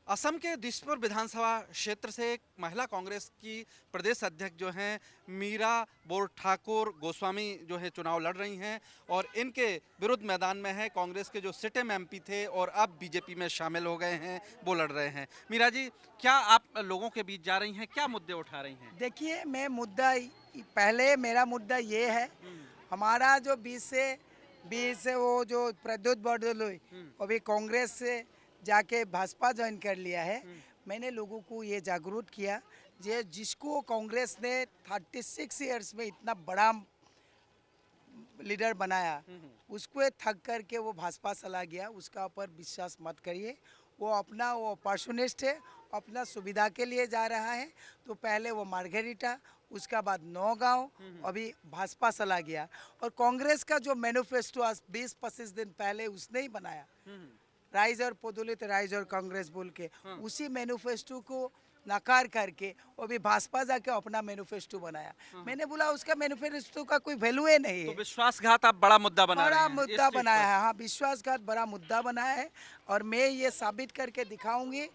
असम के दिसपुर विधानसभा क्षेत्र से एक महिला कांग्रेस की प्रदेश अध्यक्ष जो हैं मीरा बोरठाकुर गोस्वामी जो है चुनाव लड़ रही हैं और इनके विरुद्ध मैदान में है कांग्रेस के जो सिटिंग एमपी थे और अब बीजेपी में शामिल हो गए हैं, वो लड़ रहे हैं। मीरा जी, क्या आप लोगों के बीच जा रही हैं, क्या मुद्दे उठा रही हैं? देखिए मैं पहले मेरा मुद्दा ये है। हमारा जो 20 से वो जो प्रद्युत बरदोलोई अभी कांग्रेस से जाके भाजपा ज्वाइन कर लिया है। मैंने लोगों को ये जागरूक किया जे जिसको कांग्रेस ने 36 इयर्स में इतना बड़ा लीडर बनाया, उसको थक करके वो भाजपा चला गया। उसका ऊपर विश्वास मत करिए। वो ऑपर्चुनिस्ट है, अपना सुविधा के लिए जा रहा है। तो पहले वो मार्गेरिटा, उसका बाद नौगांव, अभी भाजपा चला गया। और कांग्रेस का जो मैनिफेस्टो आज 20-25 दिन पहले उसने ही बनाया, राइज और पोदुलित राइज और कांग्रेस बोल के, उसी मैनिफेस्टो को नकार करके अभी भाजपा जाके अपना मैनिफेस्टो बनाया। मैंने बोला उसका मैनिफेस्टो का कोई वैल्यू ही नहीं तो है। विश्वासघात आप बड़ा मुद्दा बना रहे बड़ा हैं इस मुद्दा सीट बनाया पर। है, हाँ विश्वासघात बड़ा मुद्दा बनाया है। और मैं ये साबित करके दिखाऊंगी,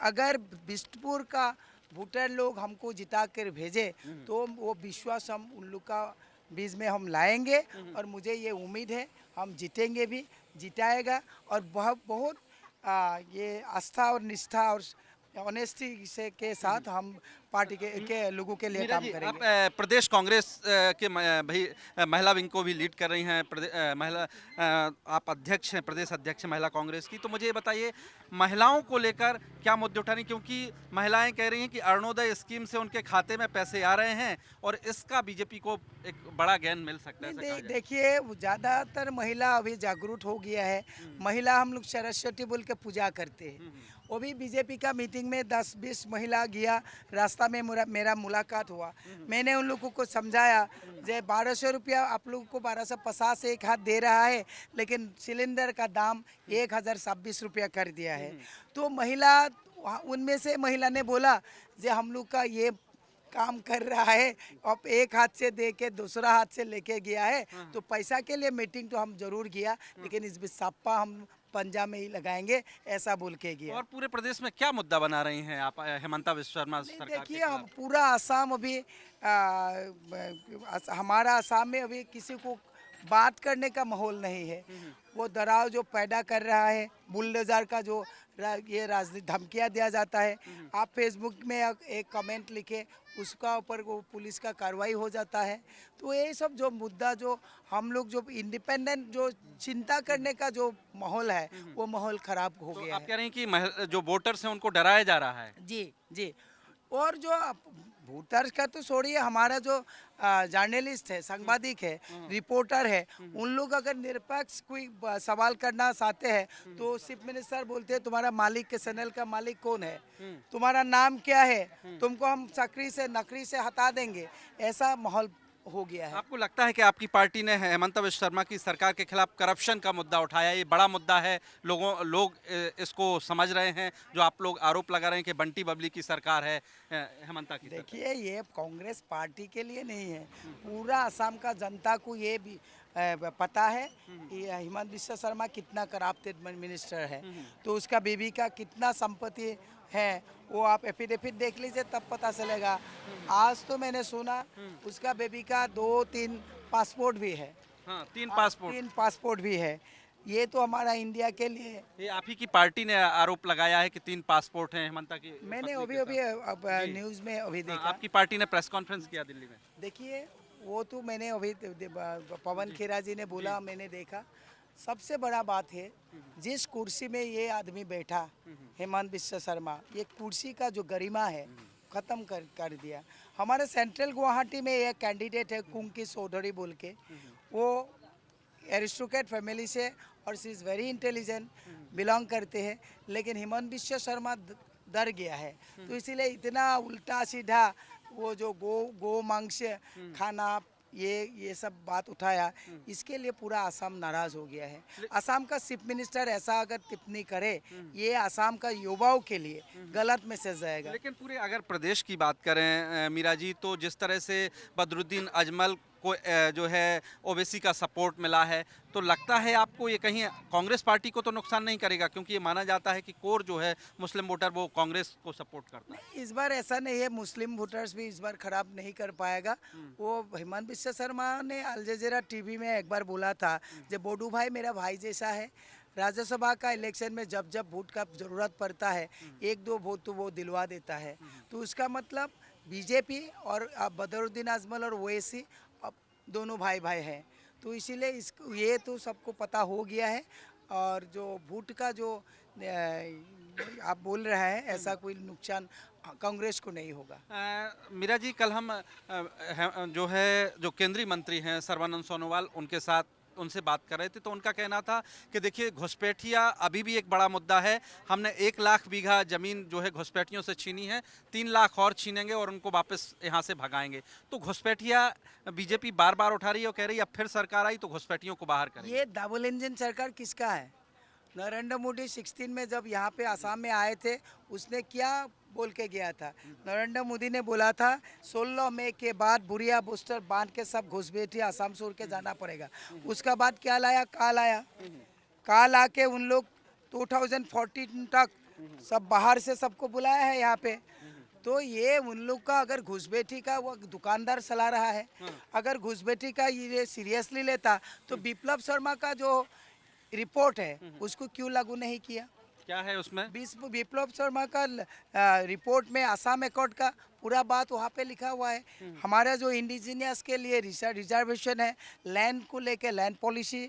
अगर बिष्टपुर का वोटर लोग हमको जिता कर भेजे तो वो विश्वास हम उन लोग का बीच में हम लाएंगे। और मुझे ये उम्मीद है हम जीतेंगे भी, जिताएगा। और बहुत बहुत ये आस्था और निष्ठा और ऑनेस्टी से के साथ हम पार्टी के लोगों के लिए मीरा काम जी, आप करेंगे। प्रदेश कांग्रेस के भाई महिला विंग को भी लीड कर रही हैं, महिला आप अध्यक्ष हैं, प्रदेश अध्यक्ष हैं महिला कांग्रेस की। तो मुझे ये बताइए, महिलाओं को लेकर क्या मुद्दे उठा रही, क्योंकि महिलाएं कह रही हैं कि अरुणोदय स्कीम से उनके खाते में पैसे आ रहे हैं और इसका बीजेपी को एक बड़ा गेन मिल सकता है, नहीं ऐसा कहा जाए। देखिए ज़्यादातर महिला अभी जागरूक हो गया है। महिला हम लोग सरस्वती बोल के पूजा करते हैं। वो भी बीजेपी का मीटिंग में 10-20 महिला गया, रास्ता में मेरा मुलाकात हुआ। मैंने उन लोगों को समझाया जे 1200 रुपया आप लोगों को 1250 एक हाथ दे रहा है, लेकिन सिलेंडर का दाम 1026 रुपया कर दिया है। तो महिला, उनमें से महिला ने बोला जे हम लोग का ये काम कर रहा है, अब एक हाथ से दे के दूसरा हाथ से लेके गया है। तो पैसा के लिए मीटिंग तो हम जरूर किया, लेकिन इस सप्पा हम पंजा में ही लगाएंगे, ऐसा बोल के तो गया। और पूरे प्रदेश में क्या मुद्दा बना रही हैं आप हेमंता विश्व शर्मा नहीं सरकार के देखिए, हम खिलाफ? पूरा आसाम अभी हमारा आसाम में अभी किसी को बात करने का माहौल नहीं है। वो दराव जो पैदा कर रहा है, बुलडोजर का जो ये राजनीति धमकियाँ दिया जाता है। आप फेसबुक में एक कमेंट लिखे, उसका ऊपर वो पुलिस का कार्रवाई हो जाता है। तो ये सब जो मुद्दा, जो हम लोग जो इंडिपेंडेंट जो चिंता करने का जो माहौल है, वो माहौल खराब हो तो गया आप है। कह रही हैं कि जो वोटर्स हैं उनको डराया जा रहा है। जी, जी। और जो वोटर्स का तो छोड़िए, हमारा जो जर्नलिस्ट है, संपादक है, रिपोर्टर है, उन लोग अगर निरपेक्ष कोई सवाल करना चाहते हैं तो चीफ मिनिस्टर बोलते हैं तुम्हारा मालिक के चैनल का मालिक कौन है, तुम्हारा नाम क्या है, तुमको हम चक्री से नकरी से हटा देंगे। ऐसा माहौल हो गया है। आपको लगता है कि आपकी पार्टी ने हेमंता विश्व शर्मा की सरकार के खिलाफ करप्शन का मुद्दा उठाया, ये बड़ा मुद्दा है, लोग इसको समझ रहे हैं, जो आप लोग आरोप लगा रहे हैं कि बंटी बबली की सरकार है हेमंता की सरकार? देखिए ये कांग्रेस पार्टी के लिए नहीं है, पूरा असम का जनता को ये भी पता है कि हेमंत बिस्वा शर्मा कितना करप्टेड मिनिस्टर है। तो उसका बीबी का कितना संपत्ति है, वो आप एफिडेविट देख लीजिए, तब पता चलेगा। आज तो मैंने सुना उसका बेबी का 2-3 पासपोर्ट भी है। हाँ, 3 हाँ, पासपोर्ट। 3 पासपोर्ट भी है। ये तो हमारा इंडिया के लिए। ये आप ही की पार्टी ने आरोप लगाया है कि 3 पासपोर्ट हैं हेमंता की मैंने पत्नी अभी के अभी साथ। जी। न्यूज़ में अभी हाँ, देखा। आपकी पार्टी ने प्रेस कॉन्फ्रेंस किया दिल्ली में। देखिए वो तो मैंने अभी पवन खेरा जी ने बोला, मैंने देखा। सबसे बड़ा बात है, जिस कुर्सी में ये आदमी बैठा, हेमंत बिस्वा शर्मा, ये कुर्सी का जो गरिमा है ख़त्म कर दिया। हमारे सेंट्रल गुवाहाटी में एक कैंडिडेट है कुंकी चौधरी बोल के, वो एरिस्टोक्रेट फैमिली से और she is very intelligent belong करते हैं, लेकिन हेमंत बिस्वा शर्मा डर गया है। तो इसीलिए इतना उल्टा सीधा वो जो गो मांस खाना, ये सब बात उठाया, इसके लिए पूरा असम नाराज हो गया है। असम का चीफ मिनिस्टर ऐसा अगर टिप्पणी करे, ये असम का युवाओं के लिए गलत मैसेज जाएगा। लेकिन पूरे अगर प्रदेश की बात करें मीरा जी, तो जिस तरह से बदरुद्दीन अजमल जो है ओबीसी का सपोर्ट मिला है, तो लगता है आपको ये कहीं कांग्रेस पार्टी को तो नुकसान नहीं करेगा, क्योंकि ये माना जाता है कि कोर जो है मुस्लिम वोटर वो कांग्रेस को सपोर्ट करता है। इस बार ऐसा नहीं है, मुस्लिम वोटर्स भी इस बार खराब नहीं कर पाएगा। वो हेमंत बिस्वा शर्मा ने अल जजीरा टीवी में एक बार बोला था, जब बोडू भाई मेरा भाई जैसा है, राज्यसभा का इलेक्शन में जब जब वोट का जरूरत पड़ता है, एक दो वोट तो वो दिलवा देता है। तो उसका मतलब बीजेपी और अब बदरुद्दीन अजमल और ओवैसी अब दोनों भाई भाई हैं, तो इसीलिए इसको ये तो सबको पता हो गया है। और जो वोट का जो आप बोल रहे हैं, ऐसा कोई नुकसान कांग्रेस को नहीं होगा। मीरा जी, कल हम जो है जो केंद्रीय मंत्री हैं सर्बानंद सोनोवाल, उनके साथ उनसे बात कर रहे थे, तो उनका कहना था कि देखिए घुसपैठिया अभी भी एक बड़ा मुद्दा है। हमने 1 लाख बीघा जमीन जो है घुसपैठियों से छीनी है, 3 लाख और छीनेंगे और उनको वापस यहाँ से भगाएंगे। तो घुसपैठिया बीजेपी बार बार उठा रही है और कह रही है अब फिर सरकार आई तो घुसपैठियों को बाहर करेंगे। ये डबल इंजन सरकार किसका है? नरेंद्र मोदी 16 में जब यहाँ पे आसाम में आए थे, उसने क्या बोल के गया था? नरेंद्र मोदी ने बोला था 16 मई के बाद बुरिया बूस्टर बांध के सब घुसपैठी आसाम छोड़ के जाना पड़ेगा। उसका बाद क्या लाया? काल आया। काल आके उन लोग 2014 तक सब बाहर से सबको बुलाया है यहाँ पे। तो ये उन लोग का अगर घुसपैठी का वो दुकानदार चला रहा है, अगर घुसपैठी का ये सीरियसली लेता तो विप्लव शर्मा का जो रिपोर्ट है उसको क्यों लागू नहीं किया? क्या है उसमें? विप्लव शर्मा का रिपोर्ट में आसाम अकॉर्ड का पूरा बात वहाँ पे लिखा हुआ है। हमारा जो इंडिजिनियस के लिए रिजर्वेशन है, लैंड को लेके, लैंड पॉलिसी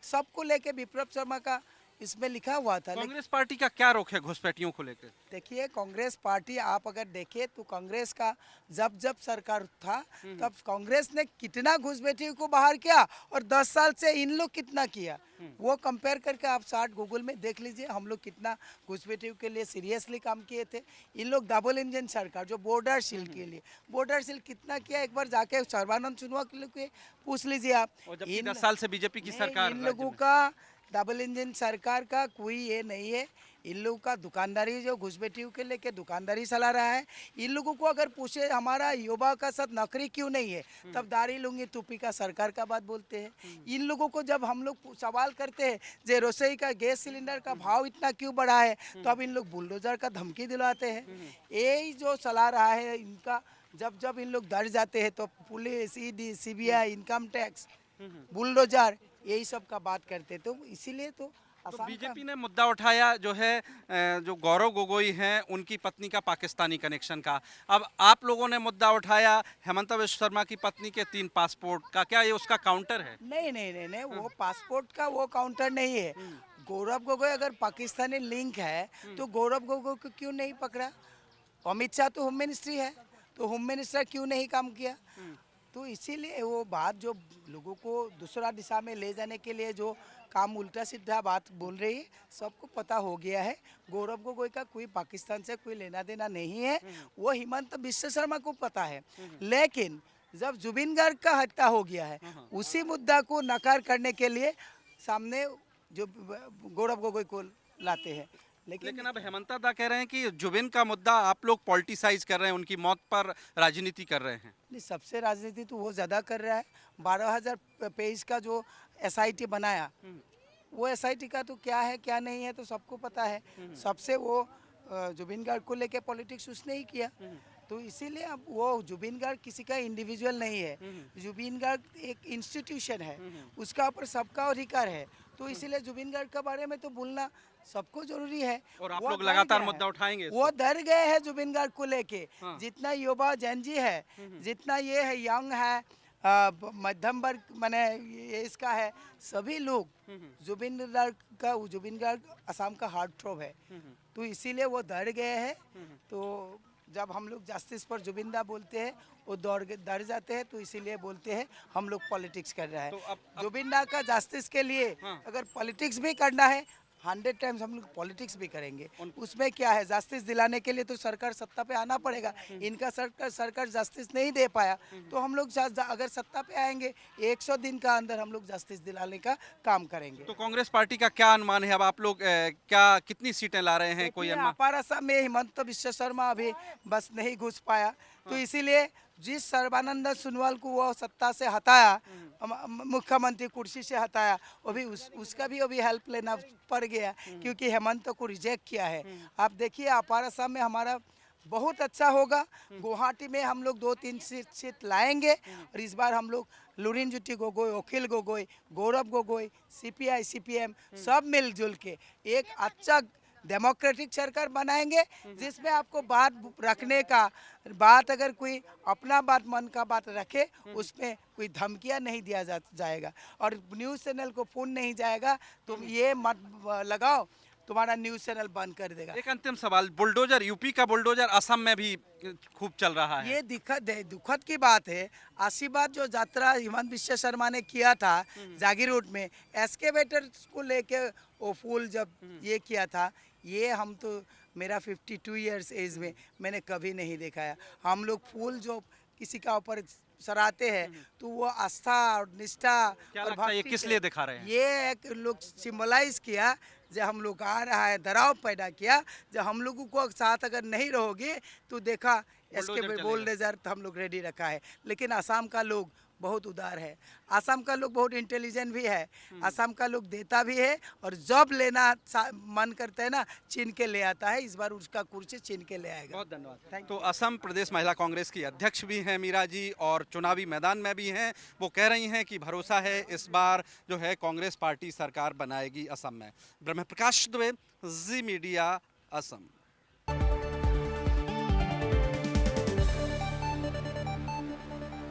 सबको लेके विप्लव शर्मा का इसमें लिखा हुआ था। कांग्रेस पार्टी का क्या रुख है घुसपैठियों को लेकर? देखिए, कांग्रेस पार्टी आप अगर देखें तो कांग्रेस का जब जब सरकार था तब कांग्रेस ने कितना घुसपैठियों को बाहर किया और 10 साल से इन लोग कितना किया, वो कंपेयर करके आप शार्ट गूगल में देख लीजिए हम लोग कितना घुसपैठियों के लिए सीरियसली काम किए थे। इन लोग डबल इंजन सरकार जो बॉर्डर सील के लिए, बॉर्डर सील कितना किया, एक बार जाके सर्बानंद सोनोवाल के पूछ लीजिए आप। और जबकि 10 साल से बीजेपी की सरकार इन लोगों का डबल इंजन सरकार का कोई ये नहीं है। इन लोगों का दुकानदारी जो घुसपैठियों के लेके दुकानदारी चला रहा है। इन लोगों को अगर पूछे हमारा युवा का साथ नौकरी क्यों नहीं है, तब दाढ़ी लुंगी टोपी का सरकार का बात बोलते हैं। इन लोगों को जब हम लोग सवाल करते हैं जे रसोई का गैस सिलेंडर का भाव इतना क्यों बढ़ा है, तो अब इन लोग बुलडोजर का धमकी दिलाते हैं। यही जो चला रहा है इनका। जब जब इन लोग डर जाते हैं तो police, ED, CBI, income tax, bulldozer, यही सब का बात करते, तो इसीलिए तो बीजेपी ने मुद्दा उठाया जो है जो गौरव गोगोई हैं उनकी पत्नी का पाकिस्तानी कनेक्शन का। अब आप लोगों ने मुद्दा उठाया हेमंत बिस्वा शर्मा की पत्नी के 3 पासपोर्ट का, क्या ये उसका काउंटर है? नहीं नहीं नहीं नहीं, वो पासपोर्ट का वो काउंटर नहीं है। गौरव गोगोई अगर पाकिस्तानी लिंक है तो गौरव गोगोई को क्यों नहीं पकड़ा? अमित शाह तो होम मिनिस्ट्री है, तो होम मिनिस्टर क्यों नहीं काम किया? तो इसीलिए वो बात जो लोगों को दूसरा दिशा में ले जाने के लिए जो काम उल्टा सीधा बात बोल रही है, सबको पता हो गया है। गौरव गोगोई का कोई पाकिस्तान से कोई लेना देना नहीं है, वो हेमंत बिस्वा शर्मा को पता है। लेकिन जब जुबिन गार्ग का हत्या हो गया है, उसी मुद्दा को नकार करने के लिए सामने जो गौरव गोगोई को लाते हैं। लेकिन अब हेमंत दा कह रहे हैं कि जुबिन का मुद्दा आप लोग पॉलिटिसाइज कर रहे हैं, उनकी मौत पर राजनीति कर रहे हैं। नहीं, सबसे राजनीति तो वो ज़्यादा कर रहा है। 12,000 पेज का जो एसआईटी बनाया, वो एसआईटी का तो क्या है क्या नहीं है तो सबको पता है। सबसे वो जुबिन गार्ग को लेके पॉलिटिक्स उसने ही किया। तो इसीलिए अब वो जुबिन गार्ग किसी का इंडिविजुअल नहीं है, जुबिन गार्ग एक इंस्टीट्यूशन है, उसका ऊपर सबका अधिकार है। तो इसीलिए जुबिन गार्ग के बारे में तो बोलना सबको जरूरी है। और आप लोग लगातार मुद्दा उठाएंगे इसको? वो डर गए हैं जुबिन गार्ग को लेके। जितना युवा जेनजी है, जितना ये है यंग है, मध्यम वर्ग माने ये इसका है, सभी लोग जुबिन गार्ग असम का हार्ट थ्रोब है। तो इसीलिए वो डर गए हैं। तो जब हम लोग जस्टिस पर जुबिंदा बोलते हैं वो डर जाते हैं, तो इसीलिए बोलते हैं हम लोग पॉलिटिक्स कर रहे हैं। तो जुबिंदा का जस्टिस के लिए अगर पॉलिटिक्स भी करना है 100 टाइम्स हम लोग पॉलिटिक्स भी करेंगे। उसमें क्या है, जस्टिस दिलाने के लिए तो सरकार सत्ता पे आना पड़ेगा। इनका सरकार जस्टिस नहीं दे पाया, तो हम लोग अगर सत्ता पे आएंगे 100 दिन का अंदर हम लोग जस्टिस दिलाने का काम करेंगे। तो कांग्रेस पार्टी का क्या अनुमान है? अब आप लोग क्या कितनी सीटें ला रहे हैं? कोई अनुमान? अपार असम में हेमंत बिस्वा शर्मा अभी बस नहीं घुस पाया, तो इसीलिए जिस सर्बानंद सोनोवाल को वो सत्ता से हटाया, मुख्यमंत्री कुर्सी से हटाया, वो भी उसका भी अभी हेल्प लेना पड़ गया क्योंकि हेमंत को रिजेक्ट किया है। आप देखिए अपार असम में हमारा बहुत अच्छा होगा। गुवाहाटी में हम लोग 2-3 सीट लाएंगे और इस बार हम लोग लुरिनजुटी गोगोई, अखिल गोगोई, गौरव गोगोई, सीपीआई सीपीएम सब मिलजुल के एक अच्छा डेमोक्रेटिक सरकार बनाएंगे जिसमें आपको बात रखने का, बात अगर कोई अपना बात मन का बात रखे उसमें कोई धमकियां नहीं दिया जाएगा और न्यूज़ चैनल को फोन नहीं जाएगा तुम ये मत लगाओ, तुम्हारा न्यूज़ चैनल बंद कर देगा। एक अंतिम सवाल, बुलडोजर, यूपी का बुलडोजर असम में भी खूब चल रहा है। ये दुखद की बात है। आशीर्वाद जो यात्रा हिमंत विश्व शर्मा ने किया था जागीर रोड में, एस्केवेटर को लेके वो फूल जब ये किया था, ये हम तो मेरा 52 इयर्स एज में मैंने कभी नहीं देखा है। हम लोग फूल जो किसी का ऊपर सराहते हैं तो वो आस्था और निष्ठा क्या और लगता है ये भक्ति किस से लिए दिखा रहे हैं? ये एक लोग सिंबलाइज किया जब हम लोग आ रहा है, डराव पैदा किया। जब हम लोगों को साथ अगर नहीं रहोगे तो देखा बुलडोजर इसके चलेगा। बुलडोजर तो हम लोग रेडी रखा है। लेकिन असम का लोग बहुत उदार है, असम का लोग बहुत इंटेलिजेंट भी है, असम का लोग देता भी है और जब लेना मन करता है ना छीन के ले आता है। इस बार उसका कुर्सी छीन के ले आएगा। बहुत धन्यवाद। तो असम प्रदेश महिला कांग्रेस की अध्यक्ष भी हैं मीरा जी और चुनावी मैदान में भी हैं। वो कह रही हैं कि भरोसा है इस बार जो है कांग्रेस पार्टी सरकार बनाएगी असम में। ब्रह्म प्रकाश दुबे, जी मीडिया, असम।